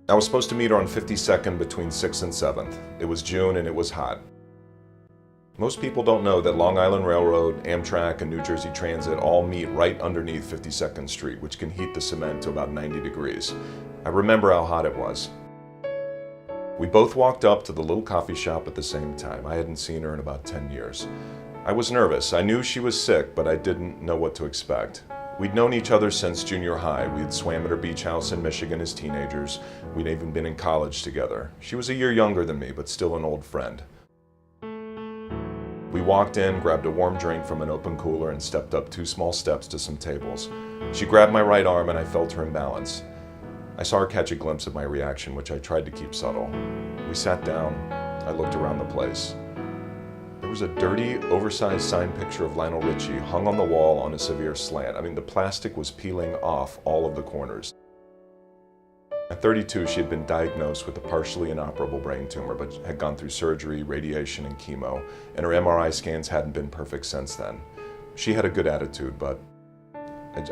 I was supposed to meet her on 52nd between 6th and 7th. It was June and it was hot. Most people don't know that Long Island Railroad, Amtrak, and New Jersey Transit all meet right underneath 52nd Street, which can heat the cement to about 90 degrees. I remember how hot it was. We both walked up to the little coffee shop at the same time. I hadn't seen her in about 10 years. I was nervous. I knew she was sick, but I didn't know what to expect. We'd known each other since junior high. We had swam at her beach house in Michigan as teenagers. We'd even been in college together. She was a year younger than me, but still an old friend. We walked in, grabbed a warm drink from an open cooler, and stepped up 2 small steps to some tables. She grabbed my right arm and I felt her imbalance. I saw her catch a glimpse of my reaction, which I tried to keep subtle. We sat down. I looked around the place. There was a dirty, oversized signed picture of Lionel Richie hung on the wall on a severe slant. I mean, the plastic was peeling off all of the corners. At 32, she had been diagnosed with a partially inoperable brain tumor, but had gone through surgery, radiation, and chemo, and her MRI scans hadn't been perfect since then. She had a good attitude, but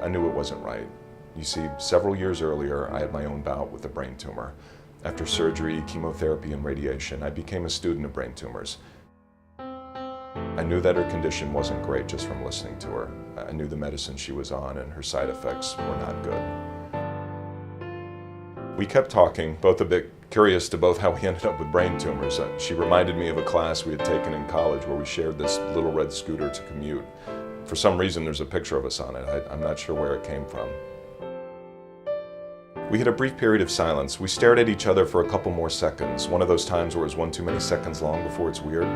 I knew it wasn't right. You see, several years earlier, I had my own bout with a brain tumor. After surgery, chemotherapy, and radiation, I became a student of brain tumors. I knew that her condition wasn't great just from listening to her. I knew the medicine she was on and her side effects were not good. We kept talking, both a bit curious to both how we ended up with brain tumors. She reminded me of a class we had taken in college where we shared this little red scooter to commute. For some reason, there's a picture of us on it. I'm not sure where it came from. We had a brief period of silence. We stared at each other for a couple more seconds, one of those times where it's one too many seconds long before it's weird.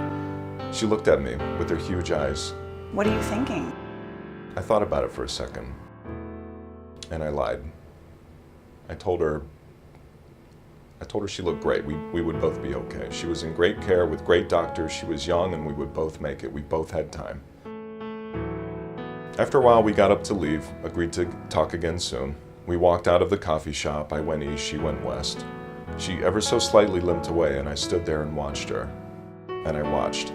She looked at me with her huge eyes. What are you thinking? I thought about it for a second, and I lied. I told her she looked great. We would both be okay. She was in great care with great doctors. She was young and we would both make it. We both had time. After a while, we got up to leave, agreed to talk again soon. We walked out of the coffee shop. I went east, she went west. She ever so slightly limped away and I stood there and watched her. And I watched.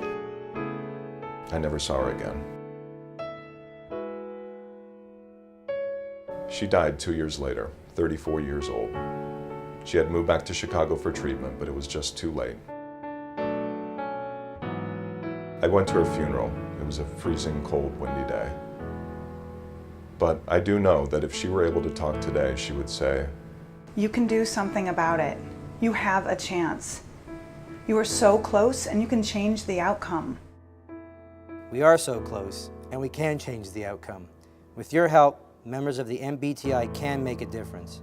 I never saw her again. She died 2 years later, 34 years old. She had moved back to Chicago for treatment, but it was just too late. I went to her funeral. It was a freezing, cold, windy day. But I do know that if she were able to talk today, she would say, You can do something about it. You have a chance. You are so close and you can change the outcome. We are so close and we can change the outcome. With your help, members of the MBTI can make a difference.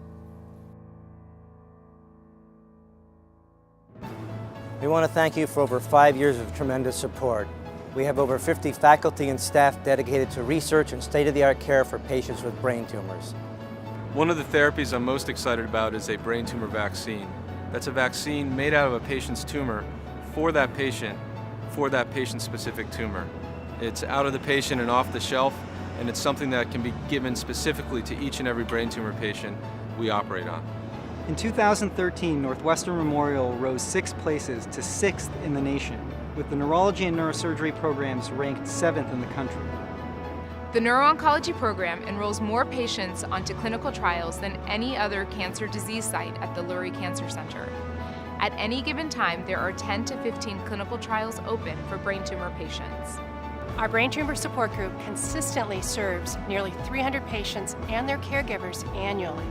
We want to thank you for over 5 years of tremendous support. We have over 50 faculty and staff dedicated to research and state-of-the-art care for patients with brain tumors. One of the therapies I'm most excited about is a brain tumor vaccine. That's a vaccine made out of a patient's tumor for that patient's specific tumor. It's out of the patient and off the shelf, and it's something that can be given specifically to each and every brain tumor patient we operate on. In 2013, Northwestern Memorial rose 6 places to 6th in the nation, with the neurology and neurosurgery programs ranked 7th in the country. The neuro-oncology program enrolls more patients onto clinical trials than any other cancer disease site at the Lurie Cancer Center. At any given time, there are 10 to 15 clinical trials open for brain tumor patients. Our Brain Tumor Support Group consistently serves nearly 300 patients and their caregivers annually.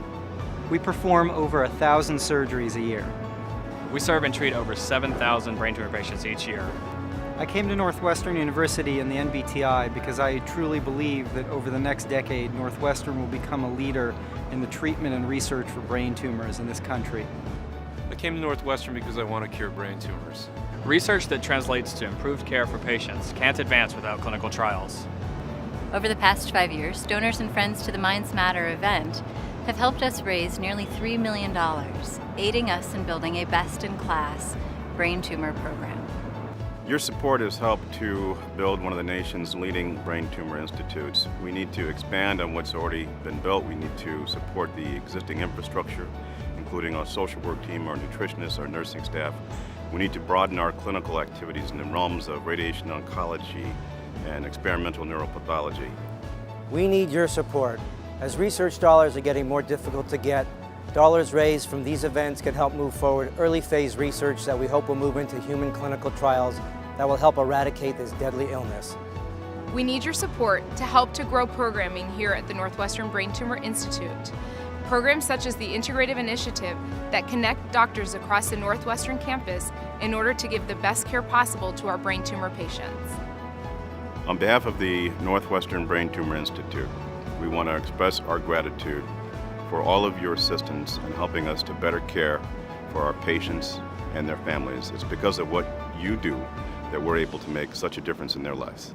We perform over 1,000 surgeries a year. We serve and treat over 7,000 brain tumor patients each year. I came to Northwestern University and the NBTI because I truly believe that over the next decade, Northwestern will become a leader in the treatment and research for brain tumors in this country. I came to Northwestern because I want to cure brain tumors. Research that translates to improved care for patients can't advance without clinical trials. Over the past 5 years, donors and friends to the Minds Matter event have helped us raise nearly $3 million, aiding us in building a best-in-class brain tumor program. Your support has helped to build one of the nation's leading brain tumor institutes. We need to expand on what's already been built. We need to support the existing infrastructure, including our social work team, our nutritionists, our nursing staff. We need to broaden our clinical activities in the realms of radiation oncology and experimental neuropathology. We need your support. As research dollars are getting more difficult to get, Dollars raised from these events can help move forward early phase research that we hope will move into human clinical trials that will help eradicate this deadly illness. We need your support to help to grow programming here at the Northwestern Brain Tumor Institute. Programs such as the Integrative Initiative that connect doctors across the Northwestern campus in order to give the best care possible to our brain tumor patients. On behalf of the Northwestern Brain Tumor Institute, we want to express our gratitude for all of your assistance in helping us to better care for our patients and their families. It's because of what you do that we're able to make such a difference in their lives.